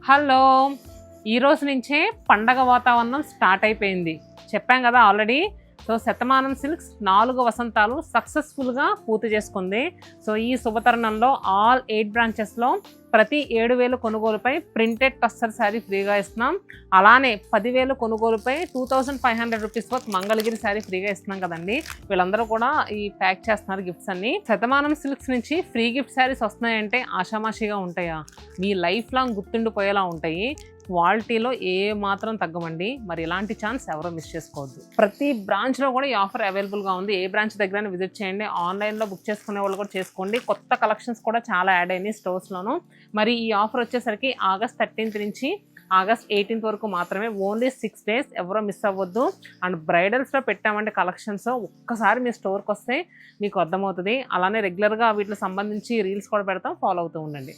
Hello! ఈరోజు నుంచే పండగ వాతావరణం స్టార్ట్ అయిపోయింది. చెప్పాం కదా ఆల్రెడీ. సో శతమానం సిల్క్స్ 4 వసంతాలు సక్సెస్ఫుల్గా పూర్తి చేసుకుంది. సో ఈ శుభతరుణంలో ఆల్ 8 బ్రాంచెస్లో ప్రతి 7,000 కొనుగోలుపై ప్రింటెడ్ టస్సర్ శారీ ఫ్రీగా ఇస్తున్నాం. అలానే 10,000 కొనుగోలుపై 2,500 రూపీస్ వర్త్ మంగళగిరి శారీ ఫ్రీగా ఇస్తున్నాం కదండి. వీళ్ళందరూ కూడా ఈ ప్యాక్ చేస్తున్నారు గిఫ్ట్స్ అన్ని. శతమానం సిల్క్స్ నుంచి ఫ్రీ గిఫ్ట్ శారీస్ వస్తున్నాయంటే ఆషామాషిగా ఉంటాయా? మీ లైఫ్ లాంగ్ గుర్తుండిపోయేలా ఉంటాయి. క్వాలిటీలో ఏ మాత్రం తగ్గమండి. మరి ఇలాంటి ఛాన్స్ ఎవరో మిస్ చేసుకోవద్దు. ప్రతి బ్రాంచ్లో కూడా ఈ ఆఫర్ అవైలబుల్గా ఉంది. ఏ బ్రాంచ్ దగ్గర విజిట్ చేయండి. ఆన్లైన్లో బుక్ చేసుకునే వాళ్ళు కూడా చేసుకోండి. కొత్త కలెక్షన్స్ కూడా చాలా యాడ్ అయినాయి స్టోర్స్లోను. మరి ఈ ఆఫర్ వచ్చేసరికి ఆగస్ట్ 13th నుంచి ఆగస్ట్ 18th వరకు మాత్రమే. Only 6 days. ఎవరో మిస్ అవ్వద్దు. అండ్ బ్రైడల్స్లో పెట్టామంటే కలెక్షన్స్ ఒక్కసారి మీ స్టోర్కి వస్తే మీకు అర్థమవుతుంది. అలానే రెగ్యులర్గా వీటికి సంబంధించి రీల్స్ కూడా పెడతాం. ఫాలో అవుతూ ఉండండి.